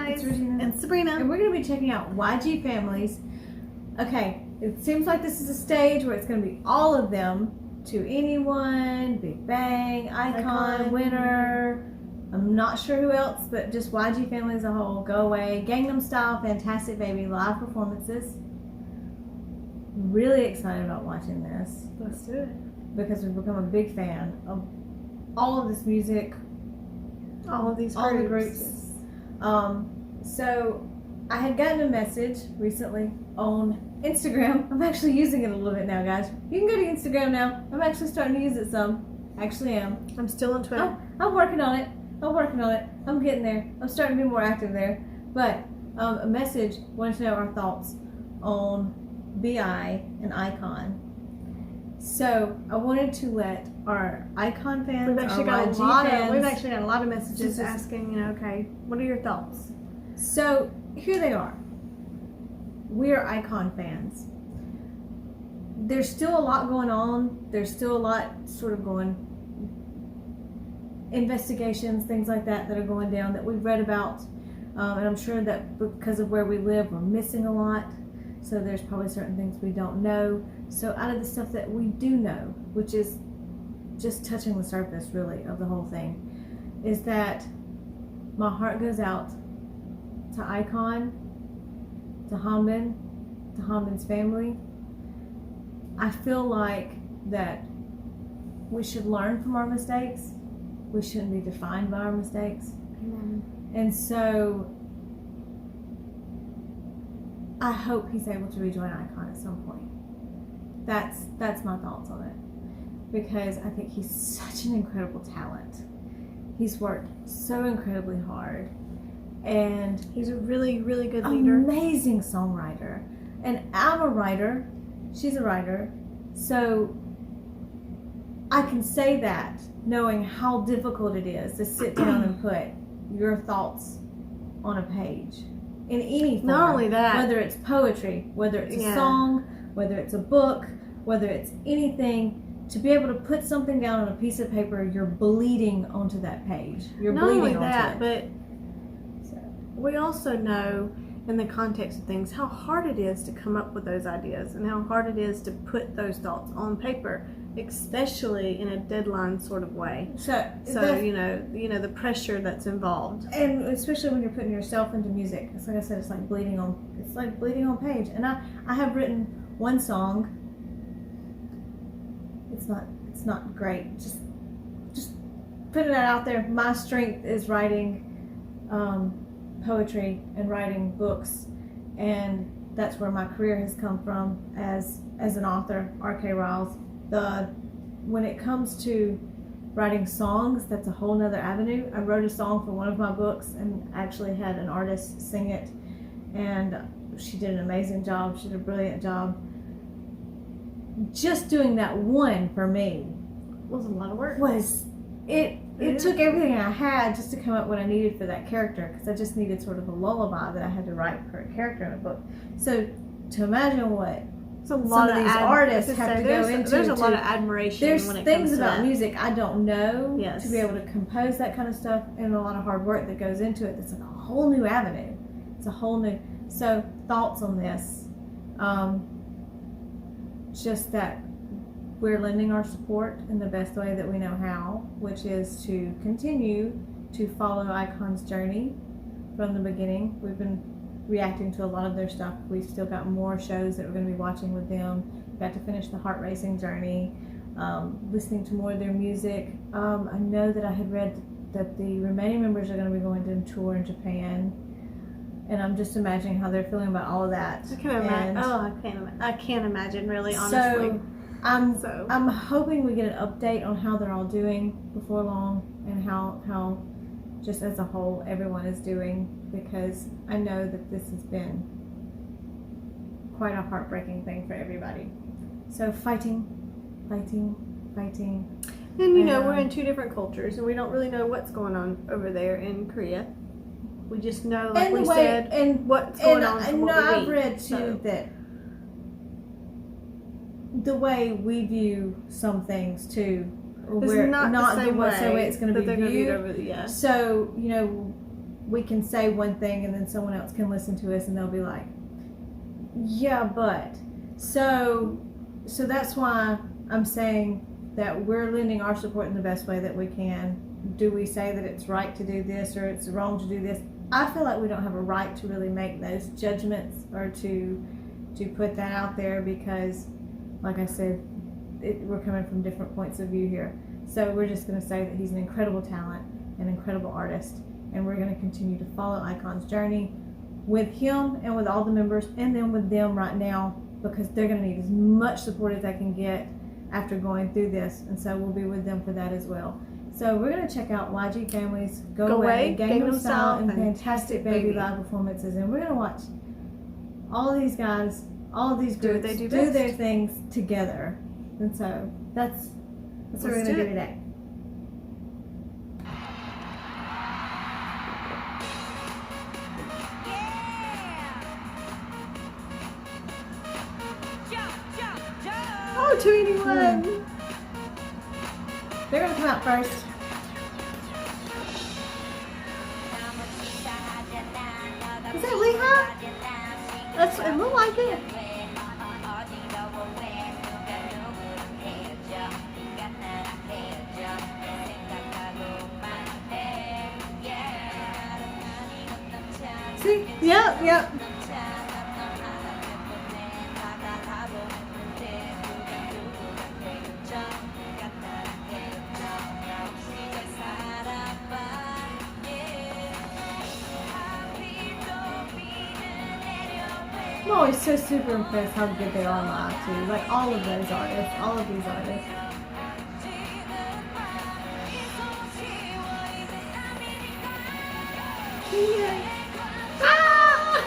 guys. It's Regina. And Sabrina. And we're going to be checking out YG Families. Okay, it seems like this is a stage where it's going to be all of them. To Anyone, Big Bang, Icon, Winner. I'm not sure who else, but just YG Family as a whole. Go Away, Gangnam Style, Fantastic Baby, live performances. Really excited about watching this. Let's do it. Because we've become a big fan of all of this music. All of these groups. All the groups. So I had gotten a message recently on Instagram. I'm actually using it a little bit now, guys. You can go to Instagram now. I'm actually starting to use it some. Actually am. I'm still on Twitter. I'm working on it. I'm getting there. I'm starting to be more active there. But a message wanted to know our thoughts on BI and Icon. So I wanted to let our Icon fans, we've actually our got YG fans, we've actually got a lot of messages asking, okay, what are your thoughts? So here they are. We are Icon fans. There's still a lot going on. There's still a lot sort of going, investigations, things like that are going down that we've read about. And I'm sure that because of where we live, we're missing a lot. So there's probably certain things we don't know. So out of the stuff that we do know, which is just touching the surface really of the whole thing, is that my heart goes out to Icon, to Hanbin's family. I feel like that we should learn from our mistakes. We shouldn't be defined by our mistakes. And so I hope he's able to rejoin Icon at some point. That's my thoughts on it, because I think he's such an incredible talent. He's worked so incredibly hard, and he's a really, really good leader. Amazing songwriter. And I'm a writer. She's a writer. So I can say that knowing how difficult it is to sit down and put your thoughts on a page in any form. Not only that, whether it's poetry, whether it's a song, whether it's a book, whether it's anything, to be able to put something down on a piece of paper, you're bleeding onto that page. You're not bleeding only that, onto it. but we also know in the context of things how hard it is to come up with those ideas and how hard it is to put those thoughts on paper, especially in a deadline sort of way. So you know the pressure that's involved, and especially when you're putting yourself into music. It's like I said, it's like bleeding on page. And I have written one song. It's not great. Just putting that out there. My strength is writing poetry and writing books, and that's where my career has come from as an author, R.K. Ryals. When it comes to writing songs, that's a whole nother avenue. I wrote a song for one of my books and actually had an artist sing it, and she did an amazing job. She did a brilliant job. Just doing that one for me was a lot of work. It took everything I had just to come up with what I needed for that character, because I just needed sort of a lullaby that I had to write for a character in a book. So to imagine what some of these artists have to go into. There's a lot of admiration. There's when it things comes to about that. music I don't know Yes. to be able to compose that kind of stuff, and a lot of hard work that goes into it. That's like a whole new avenue. It's a whole new. So thoughts on this? Just that we're lending our support in the best way that we know how, which is to continue to follow Icon's journey from the beginning. We've been reacting to a lot of their stuff. We've still got more shows that we're going to be watching with them. We got to finish the heart racing journey, listening to more of their music. I know that I had read that the remaining members are going to be going to tour in Japan, and I'm just imagining how they're feeling about all of that. I can't imagine. I can't imagine, really, honestly. So I'm hoping we get an update on how they're all doing before long, and how just as a whole everyone is doing, because I know that this has been quite a heartbreaking thing for everybody. So fighting. And you know, we're in two different cultures, and we don't really know what's going on over there in Korea. We just know, like we said, what's going on. And I've read too that the way we view some things too, we're not the same way it's going to be viewed. over the, So you know, we can say one thing and then someone else can listen to us and they'll be like, yeah, but. So that's why I'm saying that we're lending our support in the best way that we can. Do we say that it's right to do this or it's wrong to do this? I feel like we don't have a right to really make those judgments or to put that out there because, like I said, we're coming from different points of view here. So we're just going to say that he's an incredible talent, an incredible artist, and we're going to continue to follow Icon's journey with him and with all the members and then with them right now because they're going to need as much support as they can get after going through this, and so we'll be with them for that as well. So we're going to check out YG Family's Go Away, Gangnam Style, and Fantastic Baby live performances, and we're going to watch all of these guys, all of these groups do their things together. And so that's what we're going to do today. Oh, 281! They're going to come out first. Is that Lehigh? It looked like it. See? Yep. I'm always so super impressed how good they are live too. Like all of those artists, all of these artists. Yeah. Ah!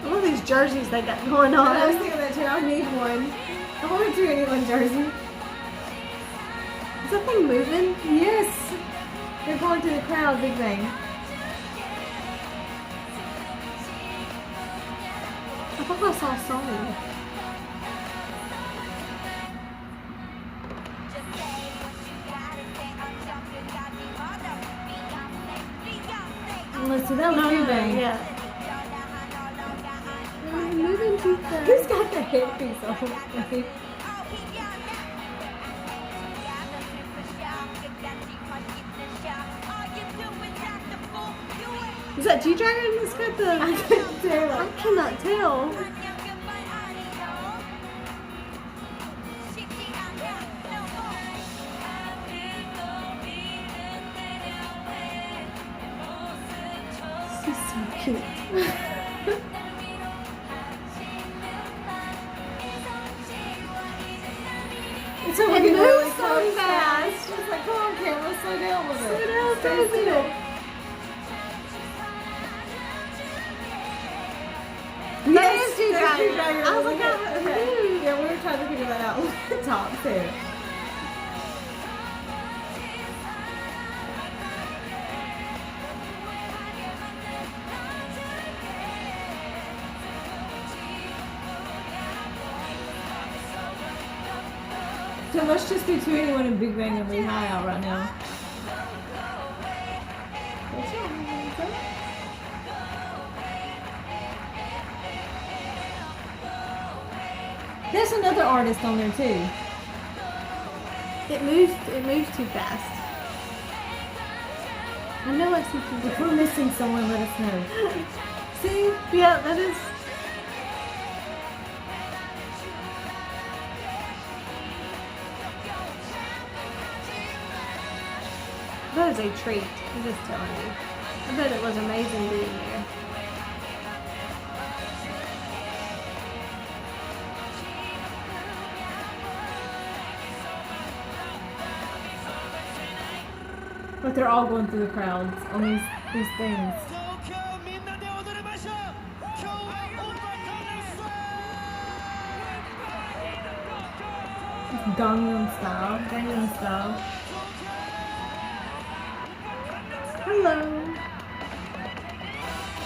All of these jerseys they got going on. I was thinking that too. I need one. I want a 281 jersey. Is that thing moving? Yes. They're going through the crowd, Big Bang. I thought I saw a song. Let's see, that was Big Bang. Yeah. They're moving too fast. Who's got the headpiece on? Is that G-Dragon that's got the... I can't tell. I cannot tell. She's so cute. So It moves moves so so fast. fast. It's like, come on, camera, slow down with it. Slow down, Stay slow still. down. Yes, G-Dragon. I was like, okay. Yeah, we were trying to figure that out with the top too. So it must just be 281 and Big Bang and Lehigh out right now. There's another artist on there too. It moves too fast. I know I see people. If we're missing someone, let us know. See? Yeah, that is. That is a treat. I'm just telling you. I bet it was amazing being there. But they're all going through the crowds on these things. It's Gangnam Style. Gangnam Style. Hello.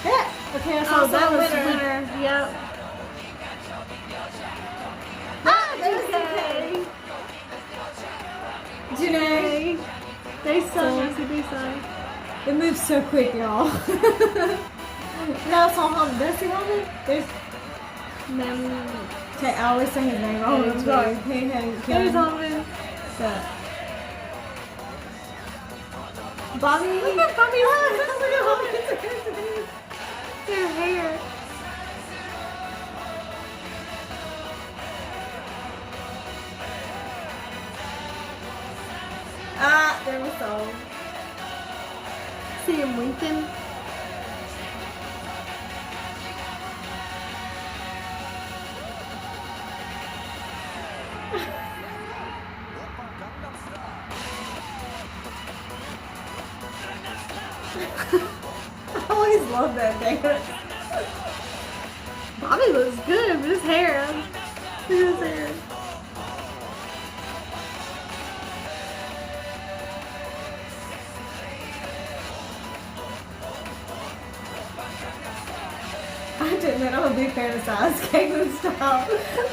Yeah. Okay, I saw Oh, that was winner. winner. Yep. Ah, there's okay. Janae. Dae-sung, Dae-sung. It moves so quick, y'all. Now it's all Hong. Did I see Hong? There's. Okay, I always say his name wrong. I'm sorry. There's Hong. Bobby. Look at Bobby. Their hair. Ah, there was so. See him winking. I always love that dance. Bobby looks good with his hair. Look at his hair. I have to admit, I'm a big fan of Size Gangnam Style.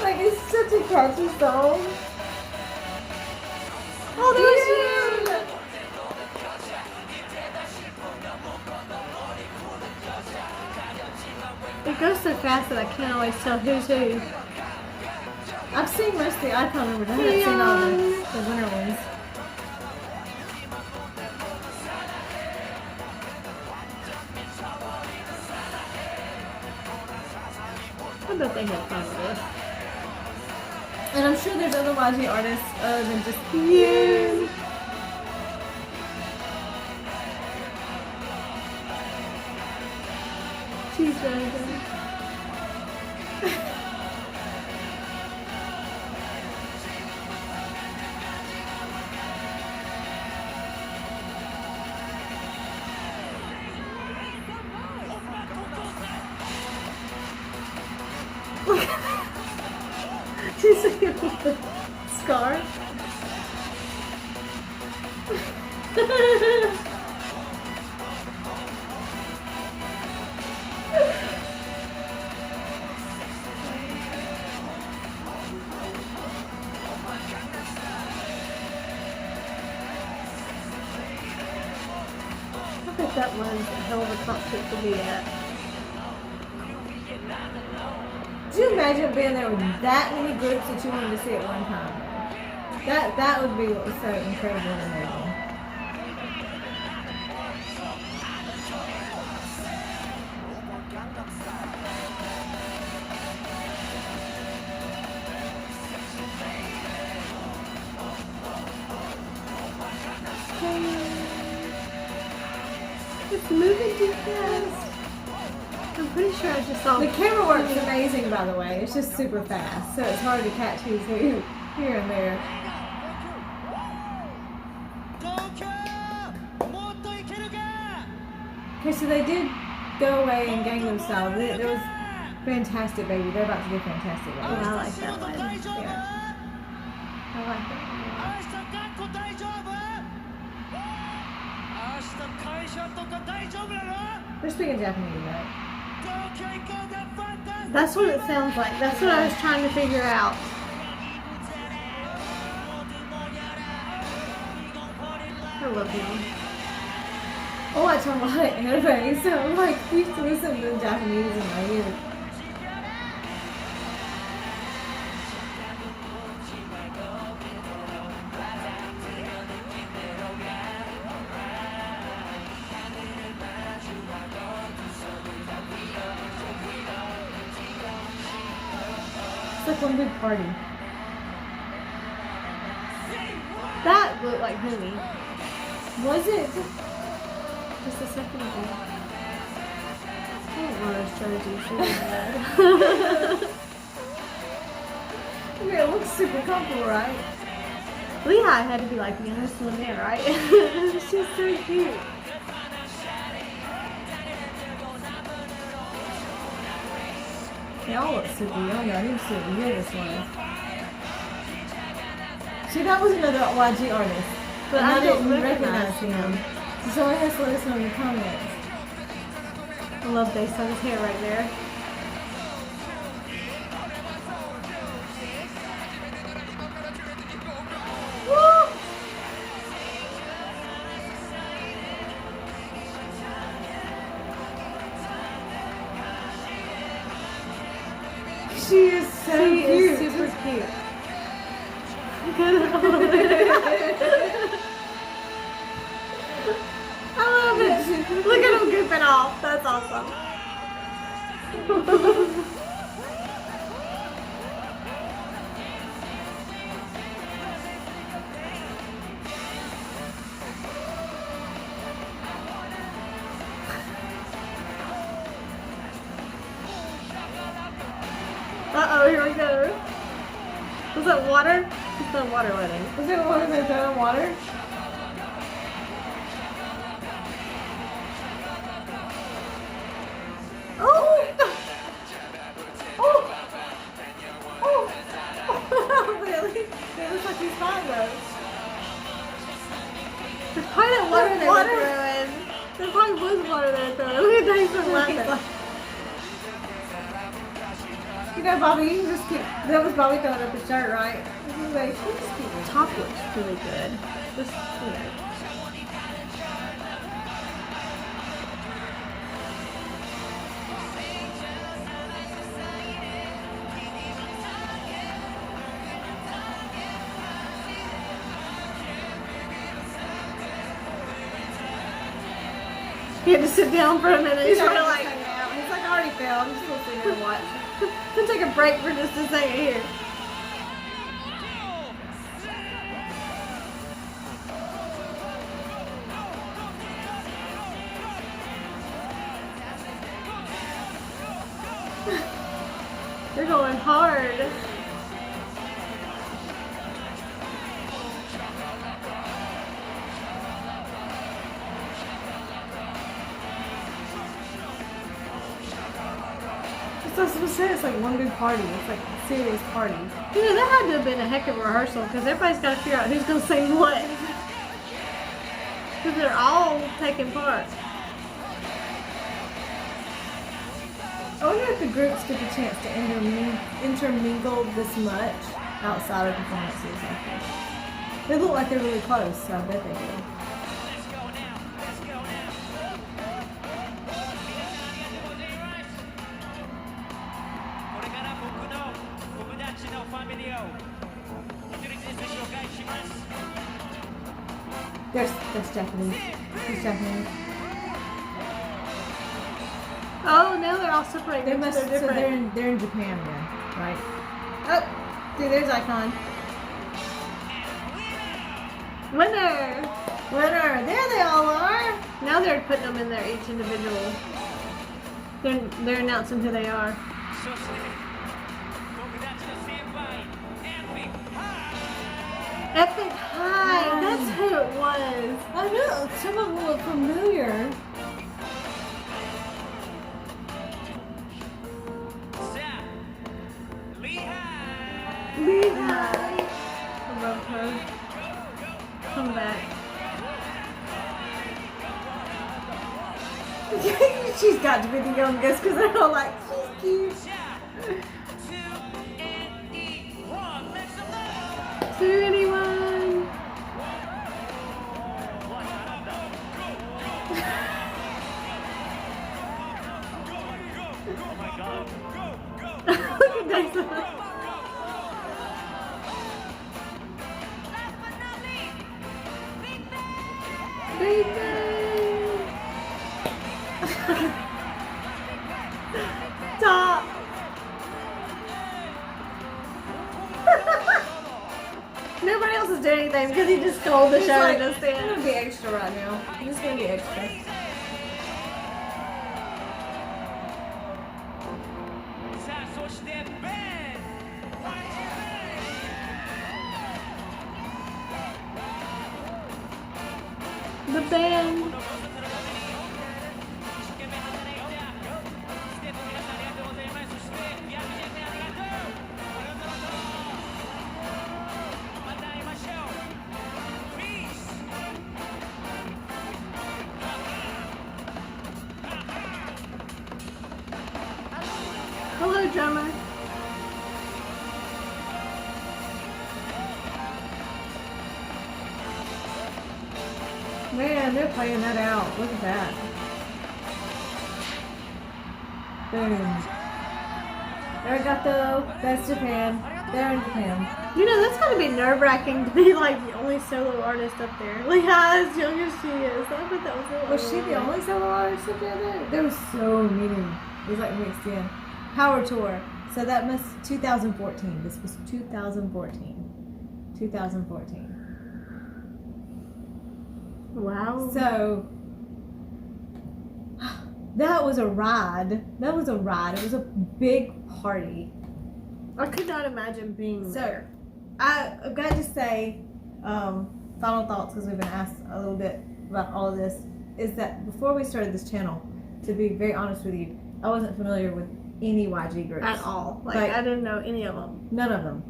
Like, it's such a catchy song. Oh, there's you! It goes so fast that I can't always tell who's who. I've seen most of the icon numbers. I haven't seen all the winner ones. I bet they had fun with this. And I'm sure there's other YG artists other than just you. She's really good. She's a scar. I bet that was a hell of a concert to be at. Could you imagine being there with that many groups that you wanted to see at one time? That would be what was so incredible and amazing. It's moving too fast. I'm pretty sure I just saw The camera work's amazing, by the way. It's just super fast, so it's hard to catch who's who here and there. Okay, so they did go away in Gangnam Style. There was Fantastic Baby. They're about to do Fantastic Baby. Oh, I like that one. Yeah. I like that one. They're speaking Japanese, right? That's what it sounds like. That's what I was trying to figure out. I love him. Oh, I talk a lot of anime, so I'm like, used to listen to Japanese in my ear. It's like one big party. That looked like Honey. Was it? Just a second ago. I don't want those strategies. I mean, it looks super comfortable, right? Lehigh had to be like the youngest one there, right? She's so cute. They all look super young. I didn't see what year this was. See, that was another YG artist, But and I don't didn't recognize him. So someone has to let us know in the comments. I love Dae-sung's hair right there. Woo! She is so She cute. is super cute. Look at her. I love it. Look at him goofing off. That's awesome. Uh-oh, here we go. Was that water? It's not water wedding. Is it one of the throwing water? Oh! Oh! Oh! Really? It looks like he's fine though. There's probably that water they were throwing. There probably was water they were throwing. Look at Dyson laughing. You know, Bobby, you can just keep. That was Bobby throwing up his shirt, right? Anyway, you can just keep it. Top looks really good. Just, you know. He had to sit down for a minute. He's trying to like, He's like, I already fell. I'm just gonna sit here and watch. can take a break for just a second here. They're going hard. That's what I said. It's like one big party. It's like a serious party. You know, that had to have been a heck of a rehearsal because everybody's got to figure out who's going to sing what. Because they're all taking part. I wonder if the groups get the chance to intermingle this much outside of performances like this. They look like they're really close, so I bet they do. There's Japanese. He's Japanese. Oh, now they're all separated. They must. They're So different. they're in Japan then, right? Oh, see, there's Icon. Winner! Winner. There they all are. Now they're putting them in there, each individual. They're announcing who they are. Epic High! That's who it was. I know. Some of them look familiar. Lehigh! I love her. Come back. She's got to be the youngest because they're all like, she's cute. 281! Look at Dyson. Big Bang! Top! Nobody else is doing anything because he just stole the He's show like, and just I'm gonna in. be extra right now. I'm just gonna be extra. The band. Hello, drummer. Man, they're playing that out. Look at that. Boom. Arigato. That's Japan. They're in Japan. You know, that's gotta be nerve-wracking to be like the only solo artist up there. Like, as young as she is. I bet that was a Was she the only solo artist up there? There was so many. It was like mixed in. Power Tour. So that must 2014. This was 2014. 2014. Wow. So that was a ride. That was a ride. It was a big party. I could not imagine being there. I've got to say, final thoughts, because we've been asked a little bit about all of this, is that before we started this channel, to be very honest with you, I wasn't familiar with any YG groups. At all. Like I didn't know any of them. None of them.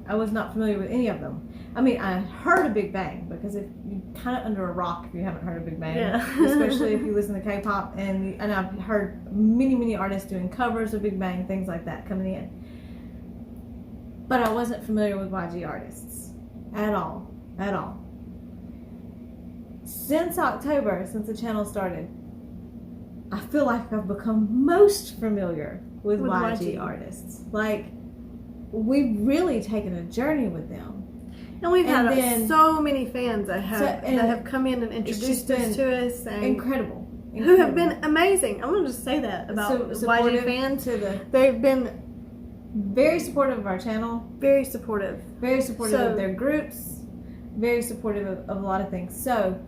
I was not familiar with any of them. I mean, I heard of Big Bang, because if you're kind of under a rock if you haven't heard of Big Bang, yeah. especially if you listen to K-pop, and I've heard many artists doing covers of Big Bang, things like that coming in. But I wasn't familiar with YG artists at all. Since October, since the channel started, I feel like I've become most familiar with YG artists. Like, we've really taken a journey with them. And we've had so many fans that have come in and introduced us to us. And incredible. Who have been amazing. I'm going to just say that about YG fans. They've been very supportive of our channel. Very supportive of their groups. Very supportive of a lot of things. So,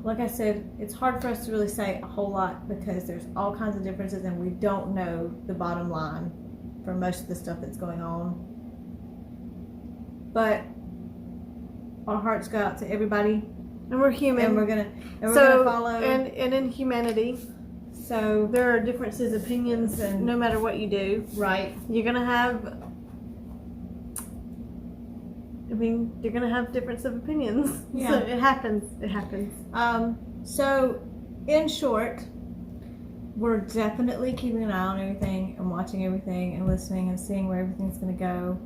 like I said, it's hard for us to really say a whole lot because there's all kinds of differences and we don't know the bottom line for most of the stuff that's going on. But our hearts go out to everybody. And we're human. And we're gonna follow. And in humanity. So there are differences, opinions, and no matter what you do. Right. You're gonna have difference of opinions. Yeah. So it happens. So in short, we're definitely keeping an eye on everything and watching everything and listening and seeing where everything's gonna go.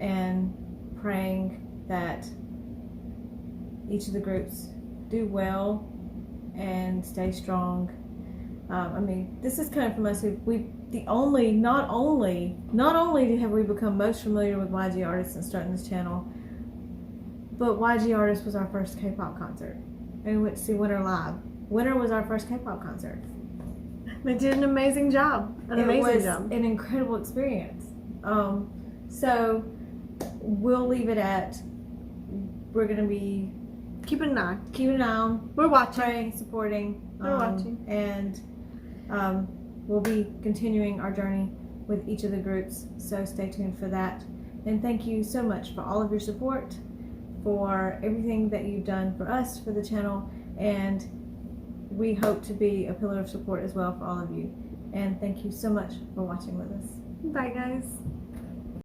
And praying that each of the groups do well and stay strong. I mean, this is kind of from us. Not only have we become most familiar with YG artists and starting this channel, but YG Artists was our first K-pop concert, and we went to see Winter live. Winter was our first K-pop concert. They did an amazing job. It was an incredible experience. So we'll leave it at, we're going to be keeping an eye on. We're watching. Praying, supporting. We're watching. And we'll be continuing our journey with each of the groups. So stay tuned for that. And thank you so much for all of your support, for everything that you've done for us, for the channel. And we hope to be a pillar of support as well for all of you. And thank you so much for watching with us. Bye, guys.